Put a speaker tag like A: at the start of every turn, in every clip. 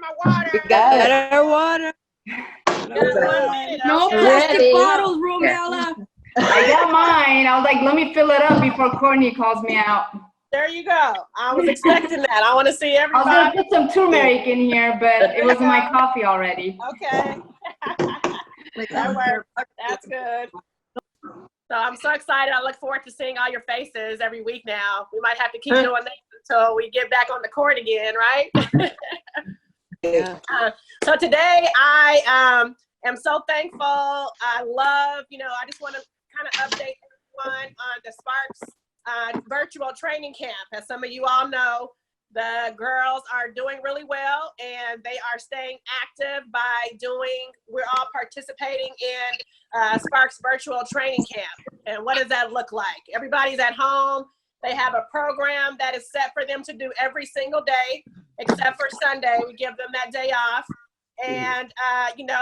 A: my water.
B: We got better water.
C: No plastic bottles, Romella.
D: I got mine. I was like, let me fill it up before Courtney calls me out.
A: There you go. I was expecting that. I want to see everybody.
D: I was going to put some turmeric in here, but it was in my coffee already.
A: Okay. That works. That's good. So I'm so excited. I look forward to seeing all your faces every week now. We might have to keep doing this until we get back on the court again, right?
B: Yeah.
A: So today I am so thankful. I love, I just want to kind of update everyone on the Sparks virtual training camp. As some of you all know, the girls are doing really well and they are staying active by we're all participating in Sparks virtual training camp. And what does that look like? Everybody's at home. They have a program that is set for them to do every single day, except for Sunday. We give them that day off. And,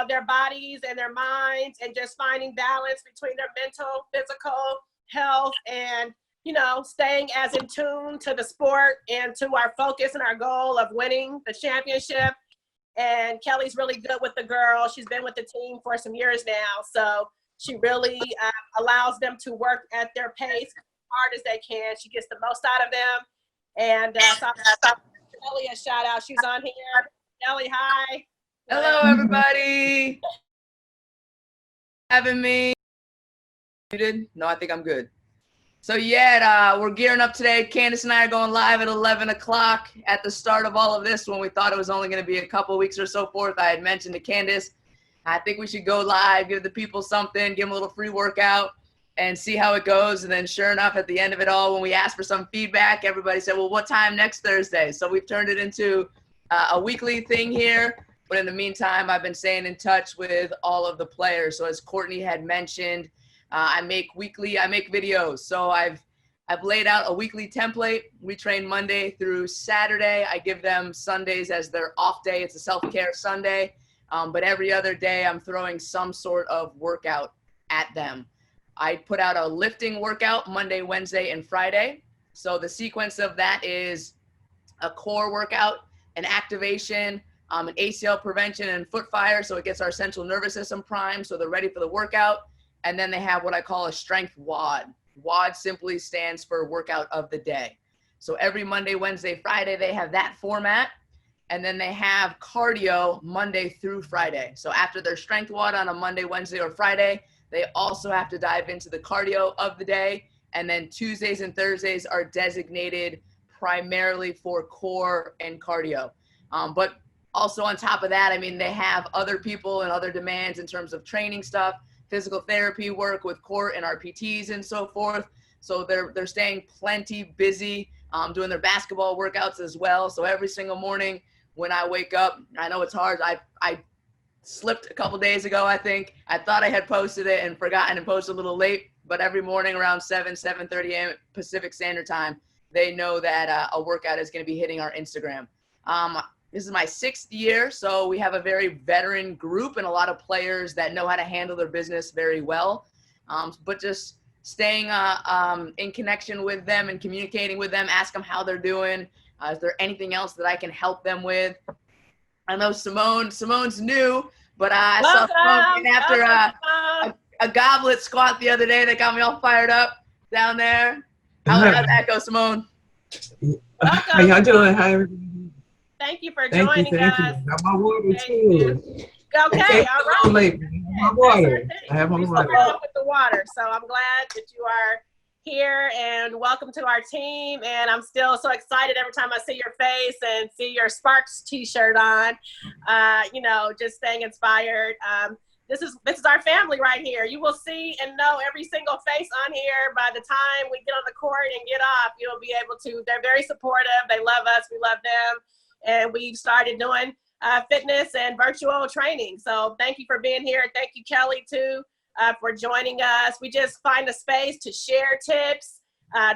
A: their bodies and their minds and just finding balance between their mental, physical health and, staying as in tune to the sport and to our focus and our goal of winning the championship. And Kelly's really good with the girls. She's been with the team for some years now. So she really allows them to work at their pace as hard as they can. She gets the most out of them. And so I'm Kelly a shout out. She's on here. Kelly, hi.
B: Hello, everybody. Having me. Muted? No, I think I'm good. So yeah, we're gearing up today. Candace and I are going live at 11 o'clock. At the start of all of this, when we thought it was only going to be a couple weeks or so forth, I had mentioned to Candace, I think we should go live, give the people something, give them a little free workout, and see how it goes. And then sure enough, at the end of it all, when we asked for some feedback, everybody said, well, what time next Thursday? So we've turned it into a weekly thing here. But in the meantime, I've been staying in touch with all of the players. So as Courtney had mentioned, I make videos. So I've laid out a weekly template. We train Monday through Saturday. I give them Sundays as their off day. It's a self-care Sunday. But every other day I'm throwing some sort of workout at them. I put out a lifting workout Monday, Wednesday, and Friday. So the sequence of that is a core workout, an activation, an ACL prevention and foot fire. So it gets our central nervous system primed so they're ready for the workout. And then they have what I call a strength WOD. WOD simply stands for workout of the day. So every Monday, Wednesday, Friday, they have that format. And then they have cardio Monday through Friday. So after their strength WOD on a Monday, Wednesday, or Friday, they also have to dive into the cardio of the day. And then Tuesdays and Thursdays are designated primarily for core and cardio. But also on top of that, I mean, they have other people and other demands in terms of training stuff, physical therapy work with Court and our PTs and so forth. So they're staying plenty busy, doing their basketball workouts as well. So every single morning when I wake up, I know it's hard. I slipped a couple days ago, I think. I thought I had posted it and forgotten and posted a little late, but every morning around 7:30 a.m. Pacific Standard Time, they know that a workout is going to be hitting our Instagram. This is my 6th year, so we have a very veteran group and a lot of players that know how to handle their business very well. But just staying in connection with them and communicating with them, ask them how they're doing. Is there anything else that I can help them with? I know Simone's new, but I saw Simone after a goblet squat the other day that got me all fired up down there. How'd that go, Simone?
E: How y'all doing? Hi, everybody.
A: Thank you for joining us.
E: Thank you. Got my water too.
A: Okay, all right.
E: My water. I have my water.
A: Off with the water. So I'm glad that you are here and welcome to our team. And I'm still so excited every time I see your face and see your Sparks t-shirt on. Just staying inspired. This is our family right here. You will see and know every single face on here. By the time we get on the court and get off, you'll be able to. They're very supportive. They love us. We love them. And we've started doing fitness and virtual training. So thank you for being here. Thank you, Kelly, too, for joining us. We just find a space to share tips,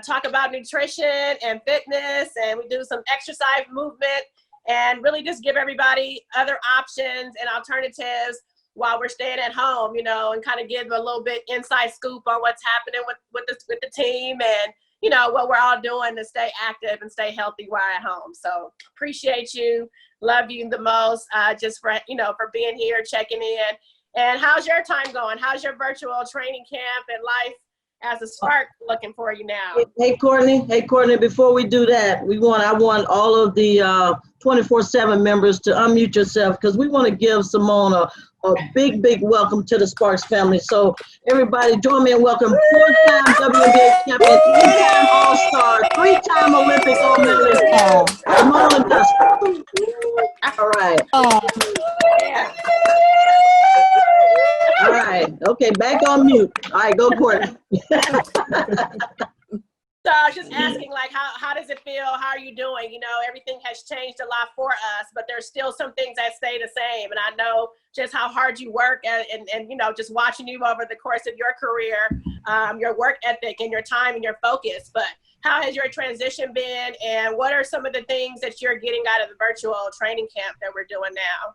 A: talk about nutrition and fitness, and we do some exercise movement and really just give everybody other options and alternatives while we're staying at home, and kind of give a little bit inside scoop on what's happening with the team and what we're all doing to stay active and stay healthy while at home. So appreciate you. love you the most, just for, for being here, checking in. And how's your time going? How's your virtual training camp and life as a Spark looking for you now?
F: Hey, Courtney. Hey, Courtney, before we do that, I want all of the 24/7 members to unmute yourself, because we want to give Simone a big, big welcome to the Sparks family. So everybody join me in welcome 4-time WNBA champion, 2-time All-Star, 3-time Olympic gold medalist, Seimone Augustus. All right.
A: Yeah.
F: All right. Okay, back on mute. All right, go Courtney.
A: So I was just asking, like, how does it feel? How are you doing? Everything has changed a lot for us, but there's still some things that stay the same. And I know just how hard you work and just watching you over the course of your career, your work ethic and your time and your focus. But how has your transition been? And what are some of the things that you're getting out of the virtual training camp that we're doing now?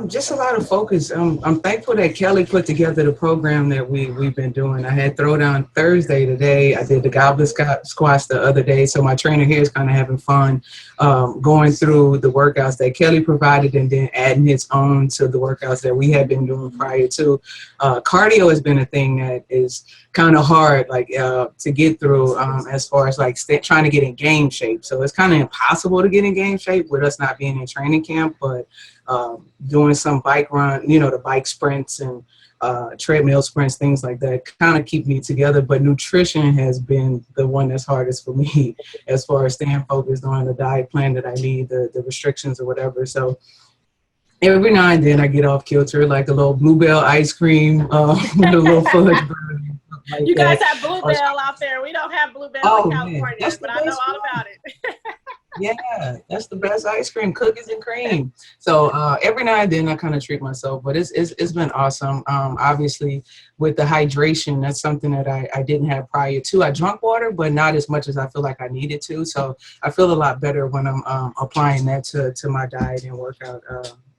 E: Just a lot of focus. I'm thankful that Kelly put together the program that we've been doing. I had Throwdown Thursday today. I did the Goblet Squats the other day. So my trainer here is kind of having fun going through the workouts that Kelly provided and then adding his own to the workouts that we had been doing prior to. Cardio has been a thing that is kind of hard, to get through as far as trying to get in game shape. So it's kind of impossible to get in game shape with us not being in training camp, but doing some bike run, the bike sprints and treadmill sprints, things like that kind of keep me together. But nutrition has been the one that's hardest for me as far as staying focused on the diet plan that I need, the restrictions or whatever. So every now and then I get off kilter, like a little Bluebell ice cream, with a little fudge.
A: You guys have Bluebell out there. We don't have Bluebell in California, but I know all about it.
E: Yeah, that's the best ice cream, cookies and cream. So every now and then I kind of treat myself, but it's been awesome. Obviously, with the hydration, that's something that I didn't have prior to. I drank water, but not as much as I feel like I needed to. So I feel a lot better when I'm applying that to my diet and workout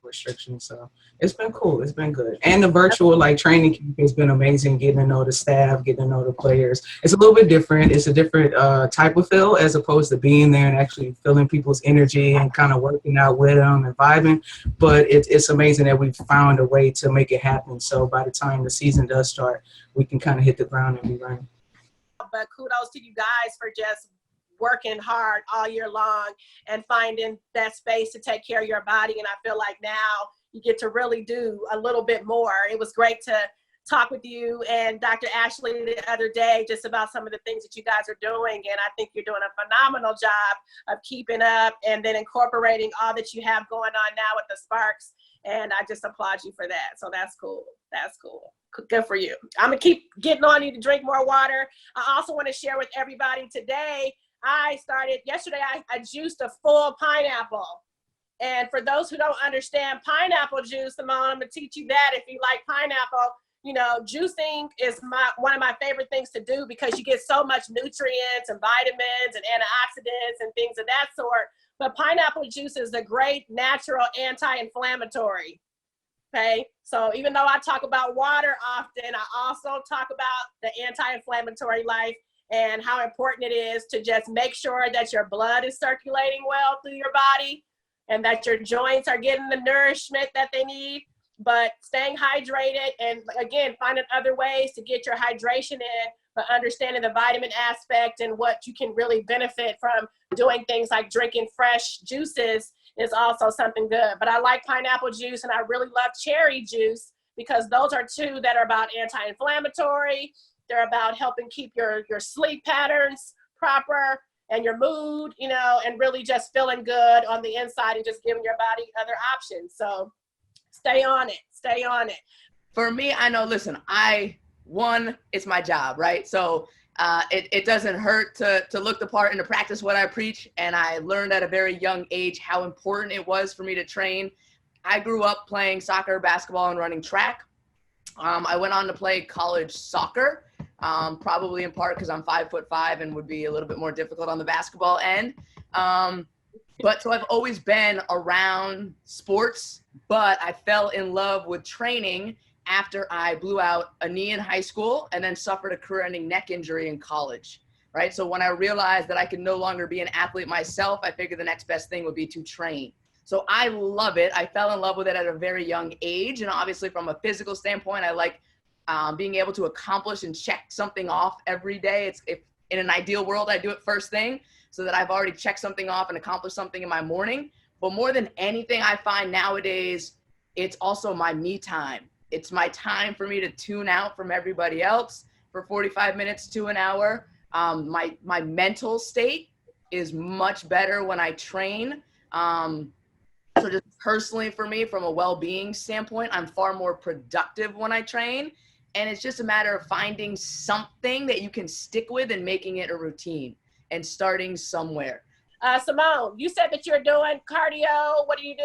E: restrictions. So it's been cool. It's been good. And the virtual training camp has been amazing, getting to know the staff, getting to know the players. It's a little bit different. It's a different type of feel as opposed to being there and actually feeling people's energy and kind of working out with them and vibing. But it's amazing that we've found a way to make it happen. So by the time the season does start, we can kind of hit the ground and be running.
A: But kudos to you guys for just working hard all year long and finding that space to take care of your body. And I feel like now you get to really do a little bit more. It was great to talk with you and Dr. Ashley the other day just about some of the things that you guys are doing. And I think you're doing a phenomenal job of keeping up and then incorporating all that you have going on now with the Sparks. And I just applaud you for that. So that's cool. That's cool. Good for you. I'm going to keep getting on you to drink more water. I also want to share with everybody today, yesterday I juiced a full pineapple. And for those who don't understand pineapple juice, Simone, I'm going to teach you that if you like pineapple. Juicing is one of my favorite things to do because you get so much nutrients and vitamins and antioxidants and things of that sort. But pineapple juice is a great natural anti-inflammatory. Okay, so even though I talk about water often, I also talk about the anti-inflammatory life and how important it is to just make sure that your blood is circulating well through your body and that your joints are getting the nourishment that they need, but staying hydrated and, again, finding other ways to get your hydration in, but understanding the vitamin aspect and what you can really benefit from doing things like drinking fresh juices is also something good. But I like pineapple juice and I really love cherry juice because those are two that are about anti-inflammatory. They're about helping keep your sleep patterns proper and your mood, and really just feeling good on the inside and just giving your body other options. So stay on it. Stay on it.
B: For me, I know, listen, it's my job, right? So it doesn't hurt to look the part and to practice what I preach. And I learned at a very young age how important it was for me to train. I grew up playing soccer, basketball, and running track. I went on to play college soccer, probably in part because I'm 5'5" and would be a little bit more difficult on the basketball end. But so I've always been around sports, but I fell in love with training after I blew out a knee in high school and then suffered a career-ending neck injury in college, right? So when I realized that I could no longer be an athlete myself, I figured the next best thing would be to train. So I love it. I fell in love with it at a very young age. And obviously from a physical standpoint, I like being able to accomplish and check something off every day. If in an ideal world, I do it first thing so that I've already checked something off and accomplished something in my morning. But more than anything, I find nowadays, it's also my me time. It's my time for me to tune out from everybody else for 45 minutes to an hour. My mental state is much better when I train. So just personally for me, from a well-being standpoint, I'm far more productive when I train. And it's just a matter of finding something that you can stick with and making it a routine and starting somewhere.
A: Simone, you said that you're doing cardio. What do you do?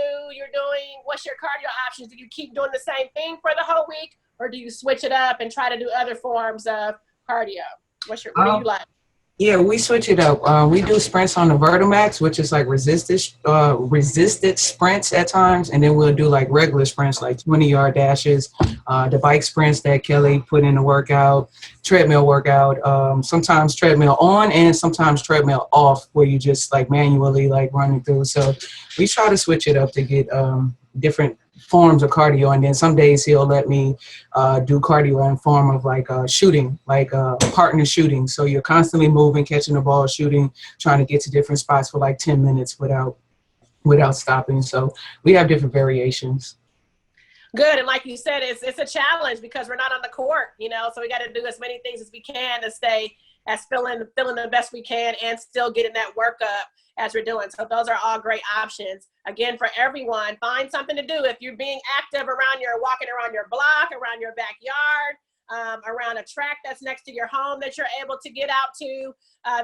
A: What's your cardio options? Do you keep doing the same thing for the whole week, or do you switch it up and try to do other forms of cardio? What do you like?
E: Yeah, we switch it up. We do sprints on the Vertimax, which is like resisted sprints at times, and then we'll do like regular sprints, like 20-yard dashes, the bike sprints that Kelly put in the workout, treadmill workout, sometimes treadmill on and sometimes treadmill off, where you just like manually like running through. So we try to switch it up to get different forms of cardio, and then some days he'll let me do cardio in form of like shooting, like partner shooting. So you're constantly moving, catching the ball, shooting, trying to get to different spots for like 10 minutes without stopping. So we have different variations.
A: Good. And like you said, it's a challenge because we're not on the court, so we got to do as many things as we can to stay as feeling the best we can and still getting that workup as we're doing. So those are all great options. Again, for everyone, find something to do. If you're being active walking around your block, around your backyard, around a track that's next to your home that you're able to get out to,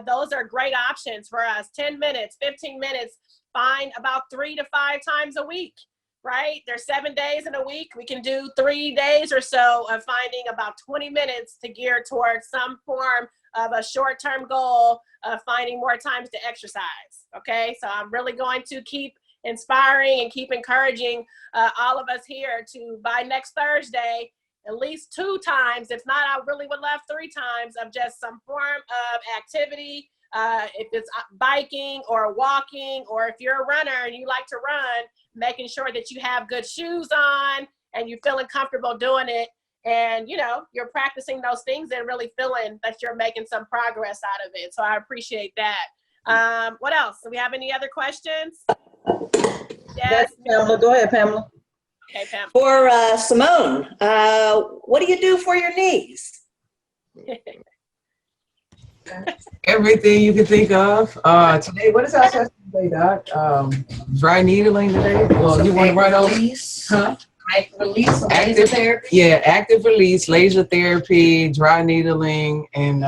A: those are great options for us. 10 minutes, 15 minutes, find about 3 to 5 times a week, right? There's 7 days in a week. We can do 3 days or so of finding about 20 minutes to gear towards some form of a short-term goal of finding more times to exercise. Okay, so I'm really going to keep inspiring and keep encouraging all of us here to, by next Thursday, at least 2 times, if not, I really would love 3 times of just some form of activity. If it's biking or walking, or if you're a runner and you like to run, making sure that you have good shoes on and you're feeling comfortable doing it. And, you're practicing those things and really feeling that you're making some progress out of it. So I appreciate that. What else? Do we have any other questions? Yes.
F: Pamela. Go ahead, Pamela.
A: Okay, Pam.
G: For Simone, what do you do for your knees?
E: Everything you can think of. Today, what is our session today, Doc? Dry needling today? Well, you want to run over? Huh?
G: Active release, laser therapy.
E: Yeah, active release, laser therapy, dry needling, and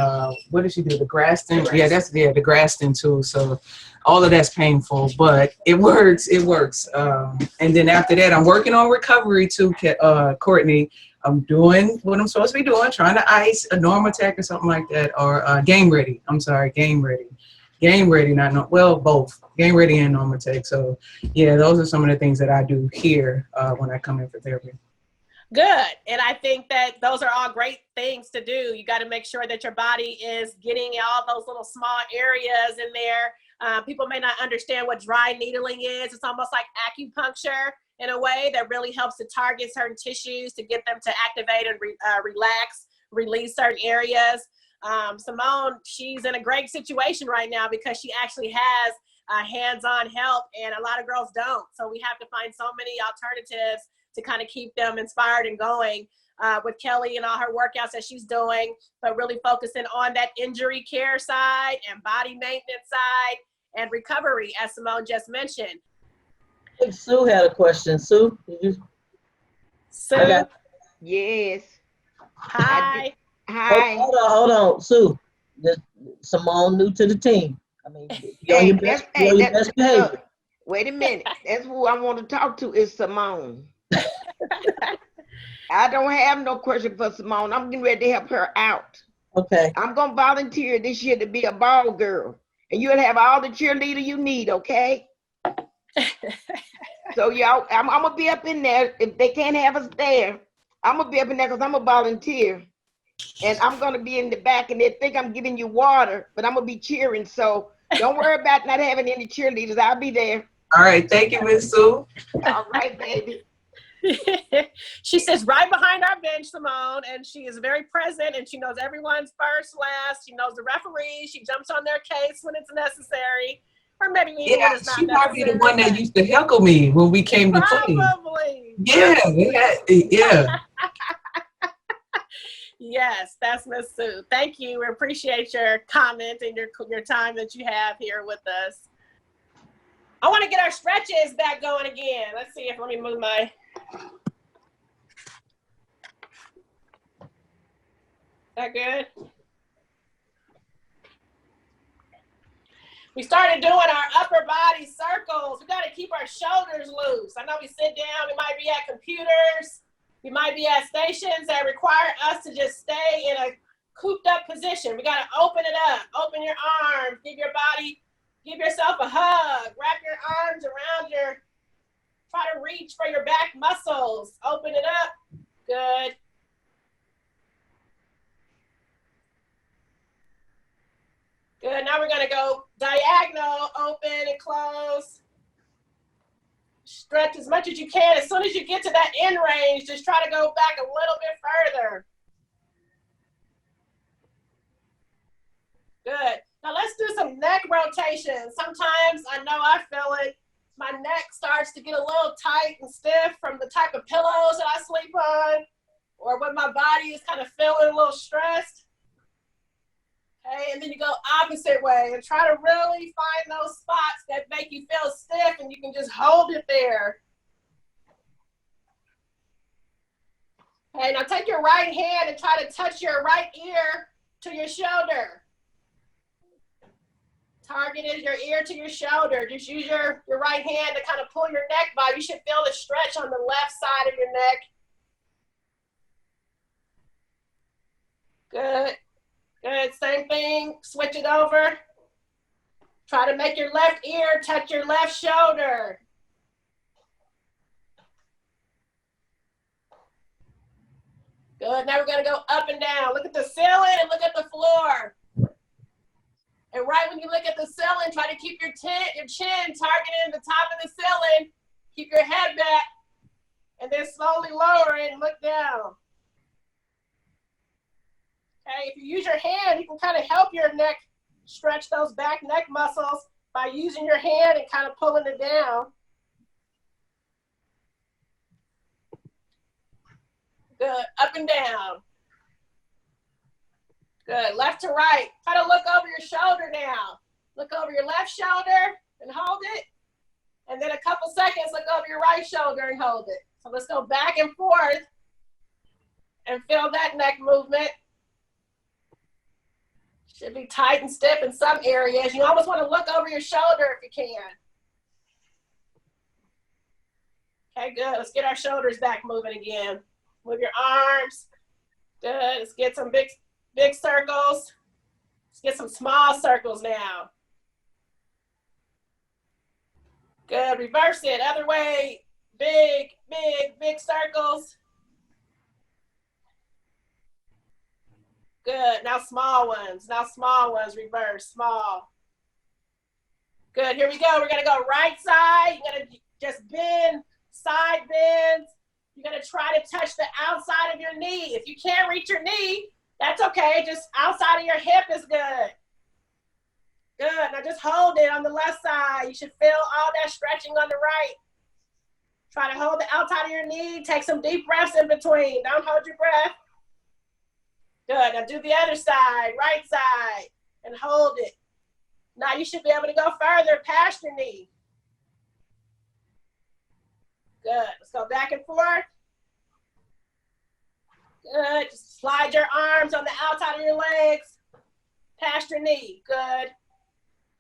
E: what did she do? The Graston? Yeah, the Graston too. So all of that's painful, but it works. And then after that, I'm working on recovery too, Courtney. I'm doing what I'm supposed to be doing, trying to ice a Normatec or something like that, or Game Ready. I'm sorry, Game Ready. Game Ready, both. Game Ready and Normatec. So, yeah, those are some of the things that I do here when I come in for therapy.
A: Good. And I think that those are all great things to do. You got to make sure that your body is getting all those little small areas in there. People may not understand what dry needling is. It's almost like acupuncture in a way that really helps to target certain tissues to get them to activate and relax, release certain areas. Simone, she's in a great situation right now because she actually has hands-on help, and a lot of girls don't. So we have to find so many alternatives to kind of keep them inspired and going with Kelly and all her workouts that she's doing, but really focusing on that injury care side and body maintenance side and recovery, as Simone just mentioned.
F: I think Sue had a question. Sue, did you?
A: Sue?
H: Yes.
A: Hi.
H: Hi.
F: Hold on, Sue. Simone new to the team. I mean, you're on your best behavior.
H: Wait a minute. That's who I want to talk to is Simone. I don't have no question for Simone. I'm getting ready to help her out.
F: Okay.
H: I'm going to volunteer this year to be a ball girl. And you'll have all the cheerleader you need, okay? So, y'all, I'm going to be up in there. If they can't have us there, I'm going to be up in there because I'm a volunteer. And I'm going to be in the back, and they think I'm giving you water, but I'm going to be cheering. So don't worry about not having any cheerleaders. I'll be there.
E: All right. Thank you, Miss Sue.
H: All right, baby.
A: She sits right behind our bench, Simone, and she is very present, and she knows everyone's first, last. She knows the referees. She jumps on their case when it's necessary, or maybe even when it's not
E: she might be
A: necessary.
E: the one that used to heckle me when we came to play.
A: Probably.
E: Yeah.
A: Yes, that's Miss Sue. Thank you. We appreciate your comment and your time that you have here with us. I want to get our stretches back going again. Let's see if, let me move my. That good? We started doing our upper body circles. We got to keep our shoulders loose. I know we sit down, we might be at computers, we might be at stations that require us to just stay in a cooped up position. We got to open it up, open your arms, give yourself a hug, wrap your arms around try to reach for your back muscles, open it up. Good. Good, now we're gonna go diagonal, open and close. Stretch as much as you can. As soon as you get to that end range, just try to go back a little bit further. Good. Now let's do some neck rotation. Sometimes I know I feel it. My neck starts to get a little tight and stiff from the type of pillows that I sleep on, or when my body is kind of feeling a little stressed. Okay, and then you go opposite way and try to really find those spots that make you feel stiff, and you can just hold it there. Okay, now take your right hand and try to touch your right ear to your shoulder. Target is your ear to your shoulder. Just use your right hand to kind of pull your neck by. You should feel the stretch on the left side of your neck. Good. Good, same thing, switch it over. Try to make your left ear touch your left shoulder. Good, now we're gonna go up and down. Look at the ceiling and look at the floor. And right when you look at the ceiling, try to keep your chin targeting the top of the ceiling. Keep your head back, and then slowly lower it and look down. Okay, if you use your hand, you can kind of help your neck stretch those back neck muscles by using your hand and kind of pulling it down. Good, up and down. Good, left to right. Try to look over your shoulder now. Look over your left shoulder and hold it. And then a couple seconds, look over your right shoulder and hold it. So let's go back and forth and feel that neck movement. Should be tight and stiff in some areas. You almost want to look over your shoulder if you can. Okay, good. Let's get our shoulders back moving again. Move your arms. Good. Let's get some big circles. Let's get some small circles now. Good. Reverse it. Other way. Big circles. Good. Now small ones. Reverse. Small. Good. Here we go. We're going to go right side. You're going to just bend, side bends. You're going to try to touch the outside of your knee. If you can't reach your knee, that's okay. Just outside of your hip is good. Good. Now just hold it on the left side. You should feel all that stretching on the right. Try to hold the outside of your knee. Take some deep breaths in between. Don't hold your breath. Good. Now do the other side, right side, and hold it. Now you should be able to go further past your knee. Good. Let's go back and forth. Good. Just slide your arms on the outside of your legs, past your knee. Good.